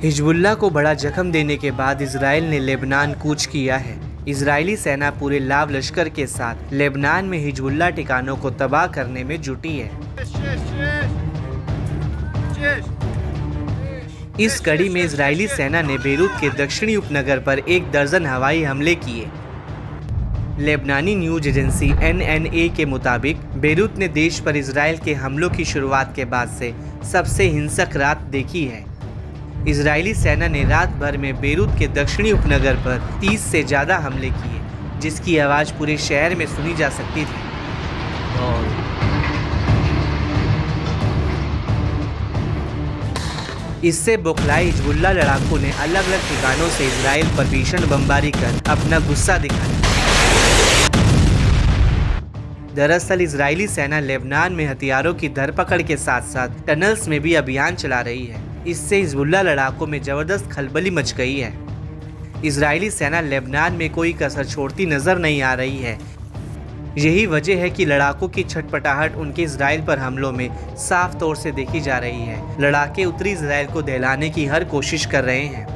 Hezbollah को बड़ा जख्म देने के बाद इजराइल ने लेबनान कूच किया है। इजरायली सेना पूरे लाव लश्कर के साथ लेबनान में हिजबुल्लाह ठिकानों को तबाह करने में जुटी है। इस कड़ी में इजरायली सेना ने बेरूत के दक्षिणी उपनगर पर 1 दर्जन हवाई हमले किए। लेबनानी न्यूज एजेंसी NNA के मुताबिक बेरूत ने देश पर इजराइल के हमलों की शुरुआत के बाद से सबसे हिंसक रात देखी है। इजरायली सेना ने रात भर में बेरूत के दक्षिणी उपनगर पर 30 से ज़्यादा हमले किए, जिसकी आवाज़ पूरे शहर में सुनी जा सकती थी। और इससे बौखलाए हिजबुल्लाह लड़ाकों ने अलग अलग ठिकानों से इजराइल पर भीषण बमबारी कर अपना गुस्सा दिखाया। दरअसल इजरायली सेना लेबनान में हथियारों की धरपकड़ के साथ साथ टनल्स में भी अभियान चला रही है। इससे हिजबुल्लाह लड़ाकों में जबरदस्त खलबली मच गई है। इजरायली सेना लेबनान में कोई कसर छोड़ती नजर नहीं आ रही है। यही वजह है कि लड़ाकों की छटपटाहट उनके इजराइल पर हमलों में साफ तौर से देखी जा रही है। लड़ाके उत्तरी इजराइल को दहलाने की हर कोशिश कर रहे हैं।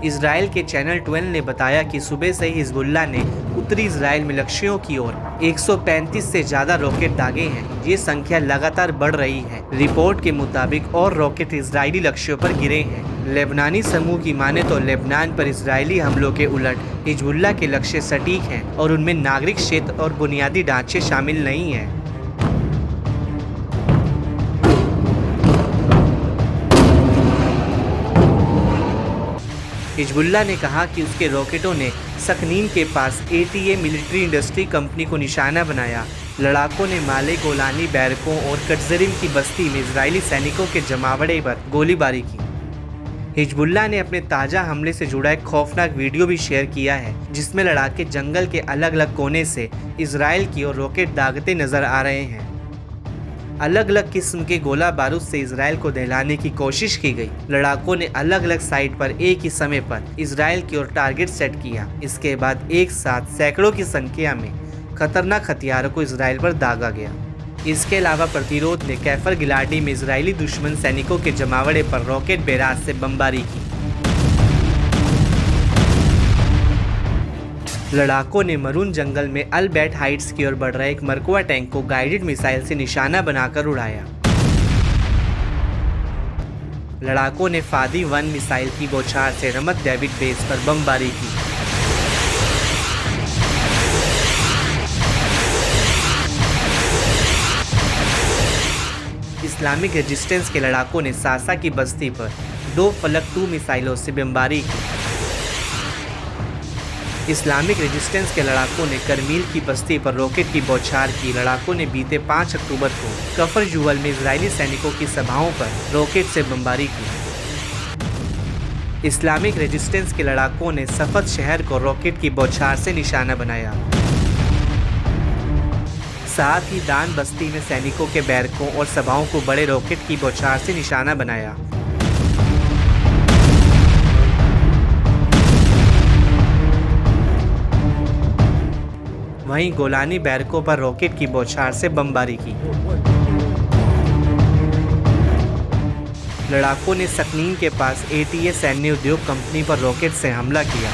इजराइल के चैनल 12 ने बताया कि सुबह से ही हिजबुल्लाह ने उत्तरी इजराइल में लक्ष्यों की ओर 135 से ज़्यादा रॉकेट दागे हैं। ये संख्या लगातार बढ़ रही है। रिपोर्ट के मुताबिक और रॉकेट इजरायली लक्ष्यों पर गिरे हैं। लेबनानी समूह की माने तो लेबनान पर इजरायली हमलों के उलट हिजबुल्लाह के लक्ष्य सटीक हैं और उनमें नागरिक क्षेत्र और बुनियादी ढांचे शामिल नहीं हैं। हिजबुल्लाह ने कहा कि उसके रॉकेटों ने सकनीन के पास ATA मिलिट्री इंडस्ट्री कंपनी को निशाना बनाया। लड़ाकों ने माले गोलानी बैरकों और कटजरिम की बस्ती में इजरायली सैनिकों के जमावड़े पर गोलीबारी की। हिजबुल्लाह ने अपने ताज़ा हमले से जुड़ा एक खौफनाक वीडियो भी शेयर किया है, जिसमें लड़ाके जंगल के अलग अलग कोने से इजराइल की ओर रॉकेट दागते नजर आ रहे हैं। अलग अलग किस्म के गोला बारूद से इजराइल को दहलाने की कोशिश की गई। लड़ाकों ने अलग अलग साइट पर एक ही समय पर इजराइल की ओर टारगेट सेट किया। इसके बाद एक साथ सैकड़ों की संख्या में खतरनाक हथियारों को इजराइल पर दागा गया। इसके अलावा प्रतिरोध ने कैफर गिलाडी में इजरायली दुश्मन सैनिकों के जमावड़े पर रॉकेट बैराज से बमबारी की। लड़ाकों ने मरून जंगल में अल बैट हाइट्स की ओर बढ़ रहे एक मरकुआ टैंक को गाइडेड मिसाइल से निशाना बनाकर उड़ाया। लड़ाकों ने फादी 1 मिसाइल की बौछार से रमत डेविड बेस पर बमबारी की। इस्लामिक रेजिस्टेंस के लड़ाकों ने सासा की बस्ती पर 2 फलक 2 मिसाइलों से बमबारी की। इस्लामिक रेजिस्टेंस के लड़ाकों ने करमील की बस्ती पर रॉकेट की बौछार की। लड़ाकों ने बीते 5 अक्टूबर को कफर जुवल में इजरायली सैनिकों की सभाओं पर रॉकेट से बमबारी की। इस्लामिक रेजिस्टेंस के लड़ाकों ने सफद शहर को रॉकेट की बौछार से निशाना बनाया। साथ ही दान बस्ती में सैनिकों के बैरकों और सभाओं को बड़े रॉकेट की बौछार से निशाना बनाया। वहीं गोलानी बैरकों पर रॉकेट की बौछार से बमबारी की। लड़ाकों ने सकनीन के पास ATA सैन्य उद्योग कंपनी पर रॉकेट से हमला किया।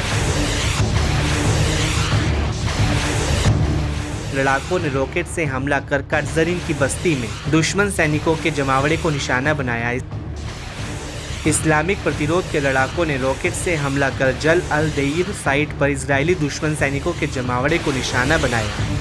लड़ाकों ने रॉकेट से हमला कर कटजरिम की बस्ती में दुश्मन सैनिकों के जमावड़े को निशाना बनाया। इस्लामिक प्रतिरोध के लड़ाकों ने रॉकेट से हमला कर जल अल देईर साइट पर इजरायली दुश्मन सैनिकों के जमावड़े को निशाना बनाया।